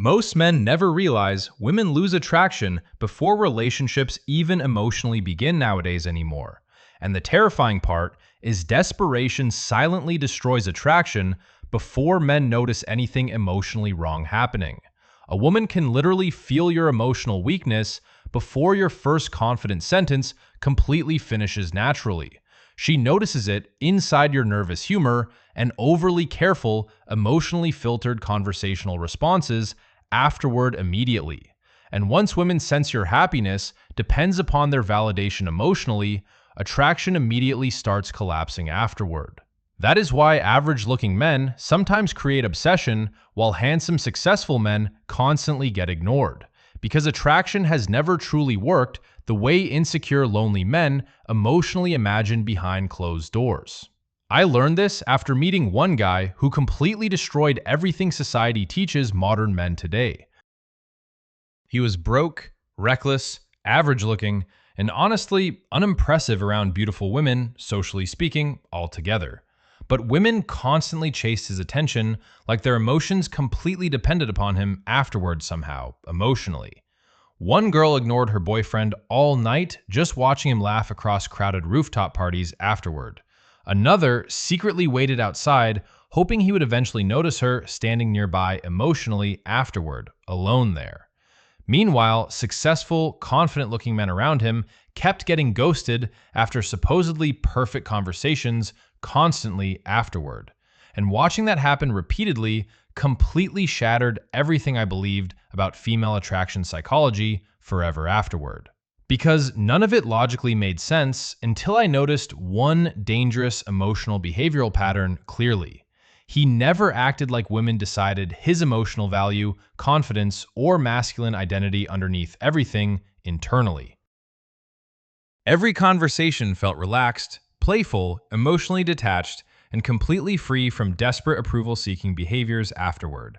Most men never realize women lose attraction before relationships even emotionally begin nowadays anymore. And the terrifying part is desperation silently destroys attraction before men notice anything emotionally wrong happening. A woman can literally feel your emotional weakness before your first confident sentence completely finishes naturally. She notices it inside your nervous humor and overly careful, emotionally filtered conversational responses afterward immediately. And once women sense your happiness depends upon their validation emotionally, attraction immediately starts collapsing afterward. That is why average-looking men sometimes create obsession while handsome, successful men constantly get ignored, because attraction has never truly worked the way insecure, lonely men emotionally imagine behind closed doors. I learned this after meeting one guy who completely destroyed everything society teaches modern men today. He was broke, reckless, average-looking, and honestly unimpressive around beautiful women, socially speaking, altogether. But women constantly chased his attention like their emotions completely depended upon him afterward somehow, emotionally. One girl ignored her boyfriend all night just watching him laugh across crowded rooftop parties afterward. Another secretly waited outside, hoping he would eventually notice her standing nearby emotionally afterward, alone there. Meanwhile, successful, confident-looking men around him kept getting ghosted after supposedly perfect conversations constantly afterward. And watching that happen repeatedly completely shattered everything I believed about female attraction psychology forever afterward. Because none of it logically made sense until I noticed one dangerous emotional behavioral pattern clearly. He never acted like women decided his emotional value, confidence, or masculine identity underneath everything internally. Every conversation felt relaxed, playful, emotionally detached, and completely free from desperate approval-seeking behaviors afterward.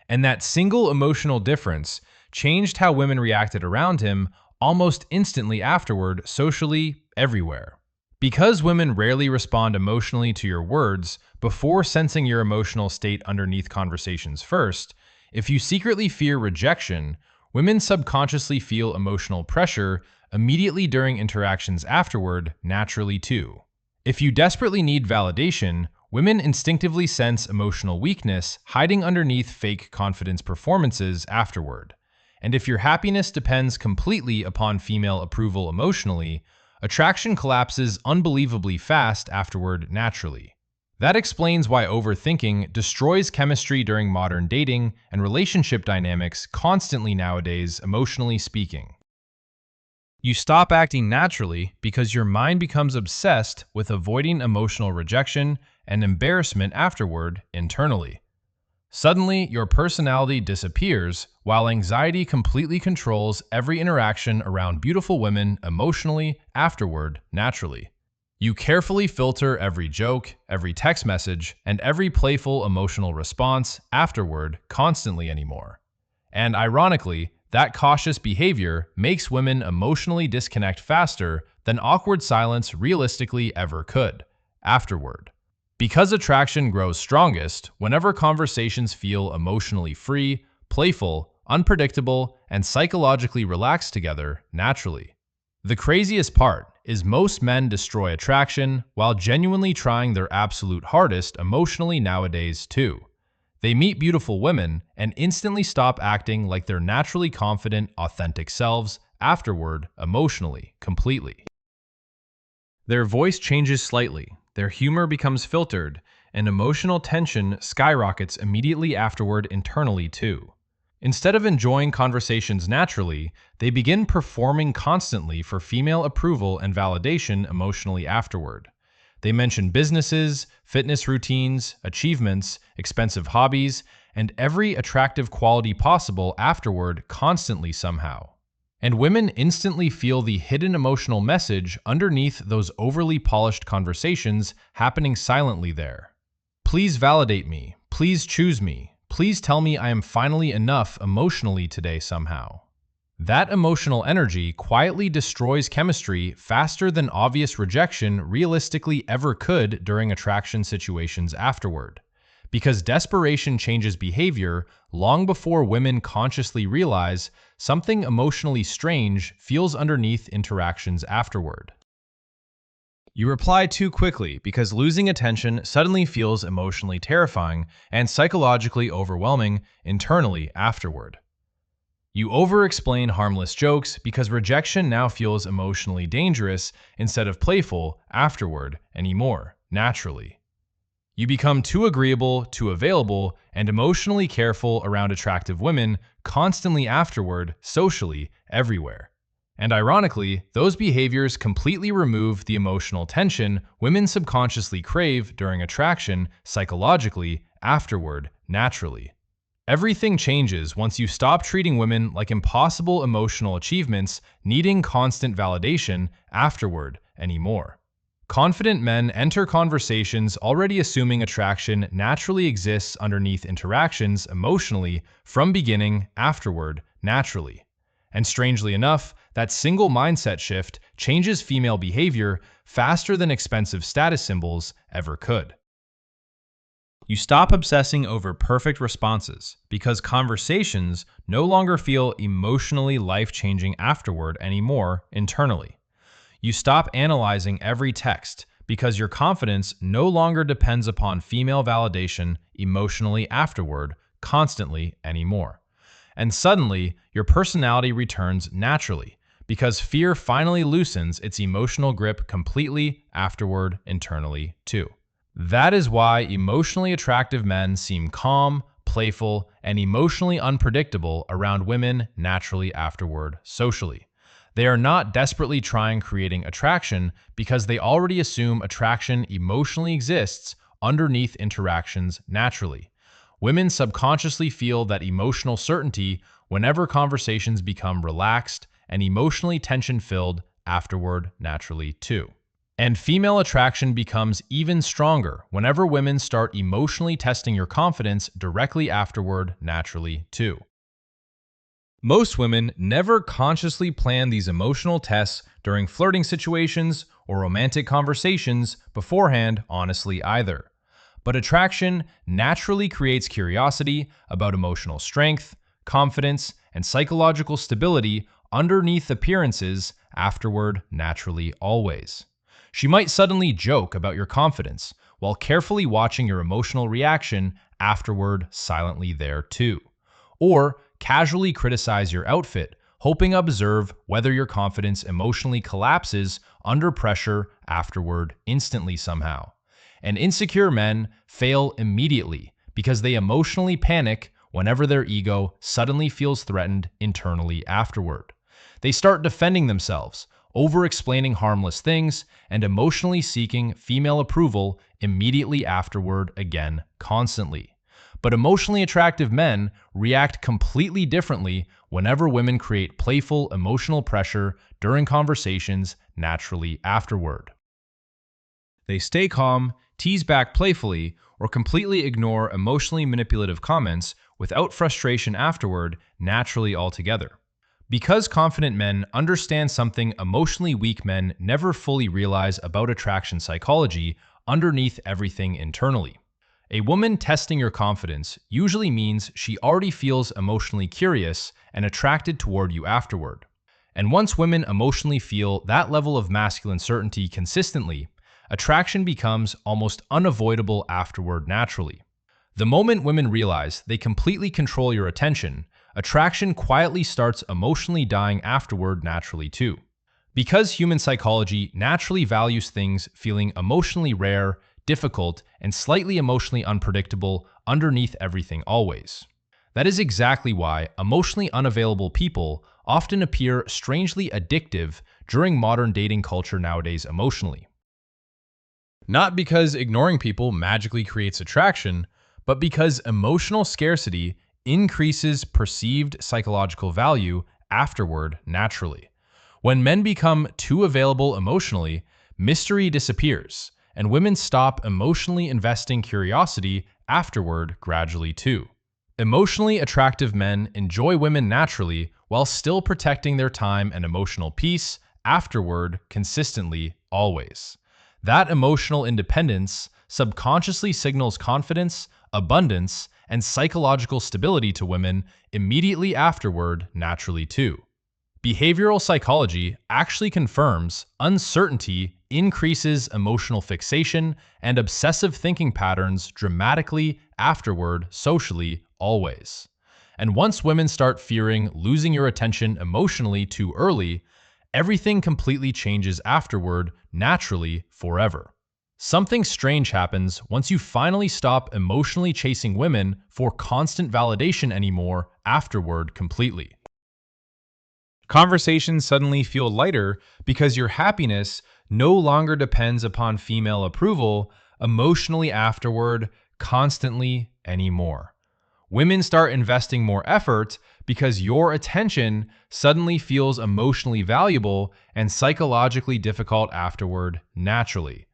And that single emotional difference changed how women reacted around him almost instantly afterward, socially, everywhere. Because women rarely respond emotionally to your words before sensing your emotional state underneath conversations first, if you secretly fear rejection, women subconsciously feel emotional pressure immediately during interactions afterward, naturally too. If you desperately need validation, women instinctively sense emotional weakness hiding underneath fake confidence performances afterward. And if your happiness depends completely upon female approval emotionally, attraction collapses unbelievably fast afterward naturally. That explains why overthinking destroys chemistry during modern dating and relationship dynamics constantly nowadays, emotionally speaking. You stop acting naturally because your mind becomes obsessed with avoiding emotional rejection and embarrassment afterward internally. Suddenly, your personality disappears while anxiety completely controls every interaction around beautiful women emotionally afterward naturally. You carefully filter every joke, every text message, and every playful emotional response afterward constantly anymore. And ironically, that cautious behavior makes women emotionally disconnect faster than awkward silence realistically ever could afterward. Because attraction grows strongest whenever conversations feel emotionally free, playful, unpredictable, and psychologically relaxed together naturally. The craziest part is most men destroy attraction while genuinely trying their absolute hardest emotionally nowadays too. They meet beautiful women and instantly stop acting like their naturally confident, authentic selves afterward emotionally, completely. Their voice changes slightly, their humor becomes filtered, and emotional tension skyrockets immediately afterward internally too. Instead of enjoying conversations naturally, they begin performing constantly for female approval and validation emotionally afterward. They mention businesses, fitness routines, achievements, expensive hobbies, and every attractive quality possible afterward constantly somehow. And women instantly feel the hidden emotional message underneath those overly polished conversations happening silently there. Please validate me. Please choose me. Please tell me I am finally enough emotionally today somehow. That emotional energy quietly destroys chemistry faster than obvious rejection realistically ever could during attraction situations afterward. because desperation changes behavior long before women consciously realize something emotionally strange feels underneath interactions afterward. You reply too quickly because losing attention suddenly feels emotionally terrifying and psychologically overwhelming internally afterward. You over-explain harmless jokes because rejection now feels emotionally dangerous instead of playful afterward anymore, naturally. You become too agreeable, too available, and emotionally careful around attractive women constantly afterward, socially, everywhere. And ironically, those behaviors completely remove the emotional tension women subconsciously crave during attraction psychologically afterward, naturally. Everything changes once you stop treating women like impossible emotional achievements needing constant validation afterward anymore. Confident men enter conversations already assuming attraction naturally exists underneath interactions emotionally from beginning afterward naturally. And strangely enough, that single mindset shift changes female behavior faster than expensive status symbols ever could. You stop obsessing over perfect responses because conversations no longer feel emotionally life-changing afterward anymore internally. You stop analyzing every text because your confidence no longer depends upon female validation emotionally afterward constantly anymore. And suddenly, your personality returns naturally because fear finally loosens its emotional grip completely afterward internally too. That is why emotionally attractive men seem calm, playful, and emotionally unpredictable around women naturally afterward socially. They are not desperately trying creating attraction because they already assume attraction emotionally exists underneath interactions naturally. Women subconsciously feel that emotional certainty whenever conversations become relaxed and emotionally tension-filled afterward naturally too. And female attraction becomes even stronger whenever women start emotionally testing your confidence directly afterward naturally too. Most women never consciously plan these emotional tests during flirting situations or romantic conversations beforehand, honestly, either. But attraction naturally creates curiosity about emotional strength, confidence, and psychological stability underneath appearances afterward, naturally, always. She might suddenly joke about your confidence while carefully watching your emotional reaction afterward silently there too. Or casually criticize your outfit, hoping to observe whether your confidence emotionally collapses under pressure afterward instantly somehow. And insecure men fail immediately because they emotionally panic whenever their ego suddenly feels threatened internally afterward. They start defending themselves, over-explaining harmless things, and emotionally seeking female approval immediately afterward again constantly. But emotionally attractive men react completely differently whenever women create playful emotional pressure during conversations naturally afterward. They stay calm, tease back playfully, or completely ignore emotionally manipulative comments without frustration afterward naturally altogether. Because confident men understand something emotionally weak men never fully realize about attraction psychology underneath everything internally. A woman testing your confidence usually means she already feels emotionally curious and attracted toward you afterward. And once women emotionally feel that level of masculine certainty consistently, attraction becomes almost unavoidable afterward naturally. The moment women realize they completely control your attention, attraction quietly starts emotionally dying afterward naturally too. Because human psychology naturally values things feeling emotionally rare, difficult, and slightly emotionally unpredictable underneath everything always. That is exactly why emotionally unavailable people often appear strangely addictive during modern dating culture nowadays emotionally. Not because ignoring people magically creates attraction, but because emotional scarcity increases perceived psychological value afterward naturally. When men become too available emotionally, mystery disappears, and women stop emotionally investing curiosity afterward gradually too. Emotionally attractive men enjoy women naturally while still protecting their time and emotional peace afterward consistently always. That emotional independence subconsciously signals confidence, abundance, and psychological stability to women immediately afterward, naturally too. Behavioral psychology actually confirms uncertainty increases emotional fixation and obsessive thinking patterns dramatically afterward, socially, always. And once women start fearing losing your attention emotionally too early, everything completely changes afterward, naturally, forever. Something strange happens once you finally stop emotionally chasing women for constant validation anymore afterward completely. Conversations suddenly feel lighter because your happiness no longer depends upon female approval emotionally afterward, constantly anymore. Women start investing more effort because your attention suddenly feels emotionally valuable and psychologically difficult afterward, naturally.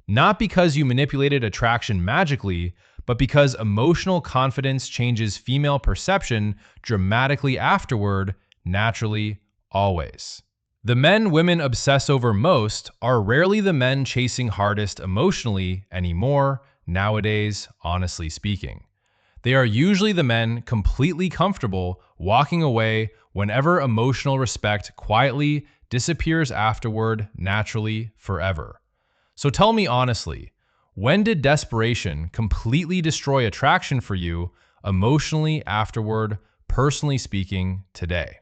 Not because you manipulated attraction magically, but because emotional confidence changes female perception dramatically afterward, naturally, always. The men women obsess over most are rarely the men chasing hardest emotionally anymore, nowadays, honestly speaking. They are usually the men completely comfortable walking away whenever emotional respect quietly disappears afterward, naturally, forever. So tell me honestly, when did desperation completely destroy attraction for you emotionally afterward, personally speaking, today?